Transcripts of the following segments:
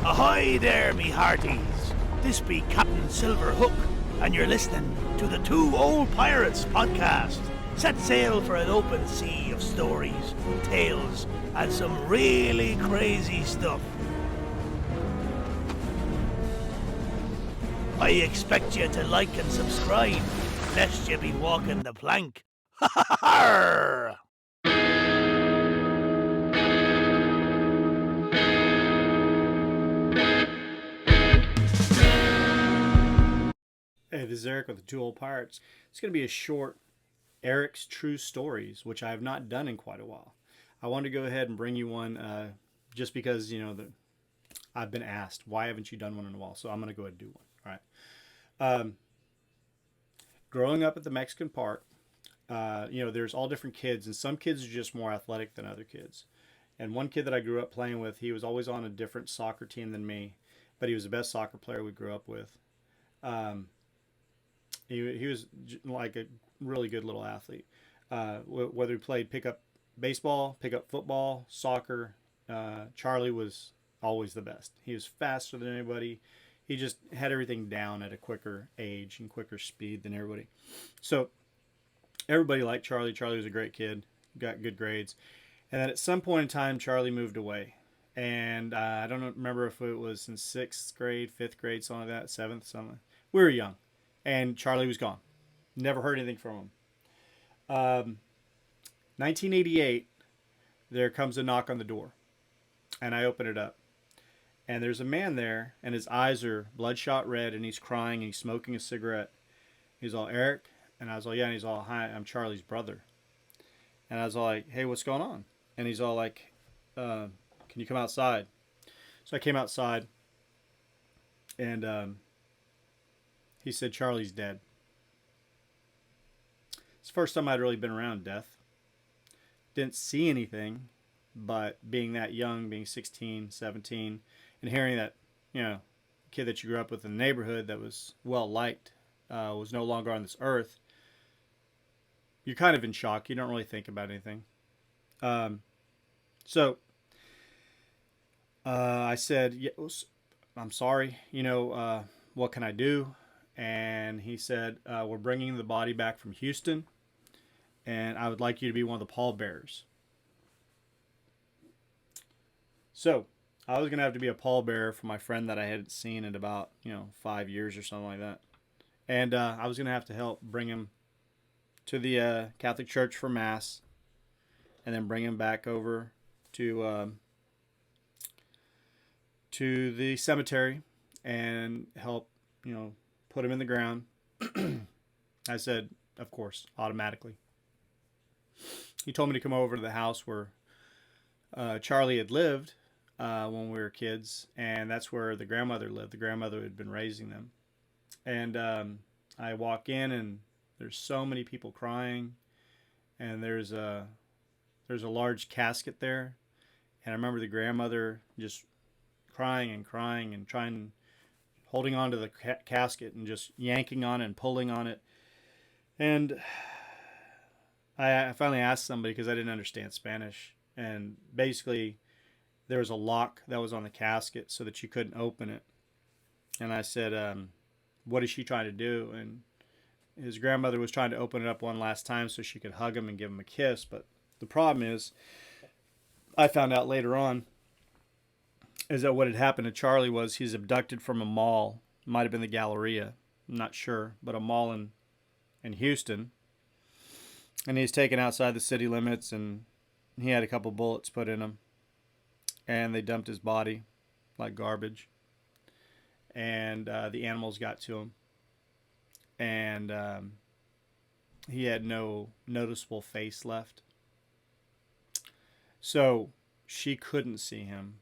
Ahoy there, me hearties! This be Captain Silverhook, and you're listening to the Two Old Pirates podcast. Set sail for an open sea of stories, tales, and some really crazy stuff. I expect you to like and subscribe, lest you be walking the plank. Ha ha ha! Hey, this is Eric with the Two Old Pirates. It's going to be a short Eric's True Stories, which I have not done in quite a while. I wanted to go ahead and bring you one just because, I've been asked, why haven't you done one in a while? So I'm going to go ahead and do one. All right. Growing up at the Mexican park, there's all different kids, and some kids are just more athletic than other kids. And one kid that I grew up playing with, he was always on a different soccer team than me, but he was the best soccer player we grew up with. He was like a really good little athlete. Whether he played pickup baseball, pickup football, soccer, Charlie was always the best. He was faster than anybody. He just had everything down at a quicker age and quicker speed than everybody. So everybody liked Charlie. Charlie was a great kid, got good grades. And then at some point in time, Charlie moved away. And I don't remember if it was in 6th grade, 5th grade, something like that, 7th, something. We were young. And Charlie was gone. Never heard anything from him. 1988, there comes a knock on the door. And I open it up. And there's a man there, and his eyes are bloodshot red, and he's crying, and he's smoking a cigarette. He's all, Eric? And I was all, yeah. And he's all, hi, I'm Charlie's brother. And I was all like, hey, what's going on? And he's all like, can you come outside? So I came outside, and he said, Charlie's dead. It's the first time I'd really been around death. Didn't see anything, but being that young, being 16, 17, and hearing that, kid that you grew up with in the neighborhood that was well liked, was no longer on this earth, you're kind of in shock. You don't really think about anything. So I said, yeah, I'm sorry, what can I do? And he said, we're bringing the body back from Houston, and I would like you to be one of the pallbearers. So I was going to have to be a pallbearer for my friend that I hadn't seen in about, 5 years or something like that. And I was going to have to help bring him to the Catholic Church for Mass, and then bring him back over to the cemetery and help, put him in the ground. I said, of course, automatically. He told me to come over to the house where Charlie had lived when we were kids, and that's where the grandmother lived. The grandmother had been raising them. And I walk in, and there's so many people crying, and there's a large casket there. And I remember the grandmother just crying and holding on to the casket and just yanking on it and pulling on it. And I finally asked somebody, because I didn't understand Spanish. And basically, there was a lock that was on the casket so that you couldn't open it. And I said, what is she trying to do? And his grandmother was trying to open it up one last time so she could hug him and give him a kiss. But the problem is, I found out later on, is that what had happened to Charlie was he's abducted from a mall. Might have been the Galleria, I'm not sure, but a mall in Houston. And he's taken outside the city limits, and he had a couple bullets put in him. And they dumped his body like garbage. And the animals got to him. And he had no noticeable face left. So she couldn't see him,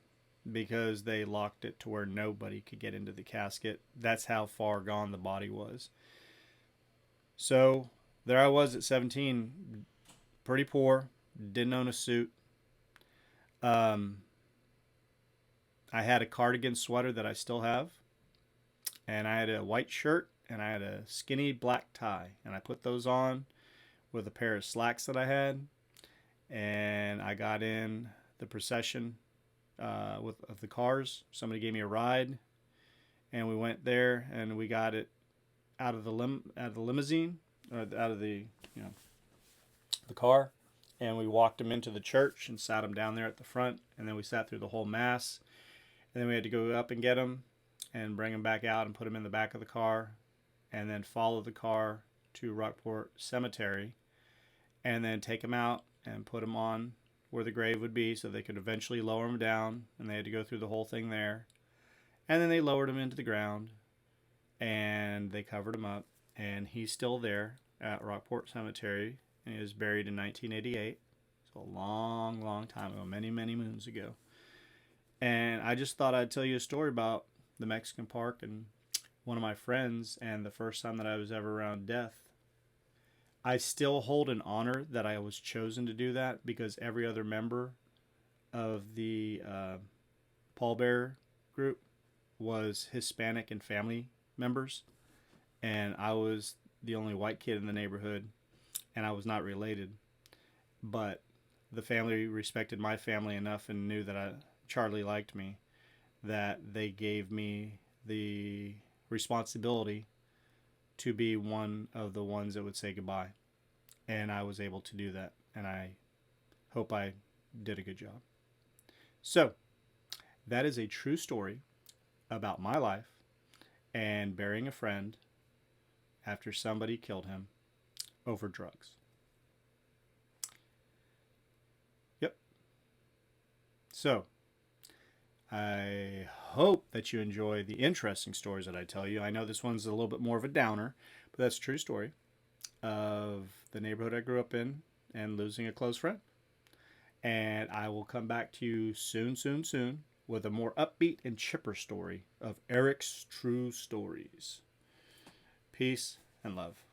because they locked it to where nobody could get into the casket. That's how far gone the body was. So there I was at 17, pretty poor, didn't own a suit. I had a cardigan sweater that I still have, and I had a white shirt, and I had a skinny black tie, and I put those on with a pair of slacks that I had, and I got in the procession of the cars. Somebody gave me a ride, and we went there, and we got it out of the limousine, or out of the the car, and we walked him into the church and sat him down there at the front, and then we sat through the whole mass, and then we had to go up and get him and bring him back out and put him in the back of the car, and then follow the car to Rockport Cemetery, and then take him out and put him on where the grave would be so they could eventually lower him down, and they had to go through the whole thing there. And then they lowered him into the ground, and they covered him up, and he's still there at Rockport Cemetery, and he was buried in 1988, so a long, long time ago, many, many moons ago. And I just thought I'd tell you a story about the Mexican Park and one of my friends, and the first time that I was ever around death. I still hold in honor that I was chosen to do that, because every other member of the pallbearer group was Hispanic and family members, and I was the only white kid in the neighborhood, and I was not related. But the family respected my family enough and knew that Charlie liked me, that they gave me the responsibility to be one of the ones that would say goodbye. And I was able to do that, and I hope I did a good job. So, that is a true story about my life and burying a friend after somebody killed him over drugs. Yep. So, I hope that you enjoy the interesting stories that I tell you. I know this one's a little bit more of a downer, but that's a true story of the neighborhood I grew up in and losing a close friend. And I will come back to you soon, soon, soon with a more upbeat and chipper story of Eric's True Stories. Peace and love.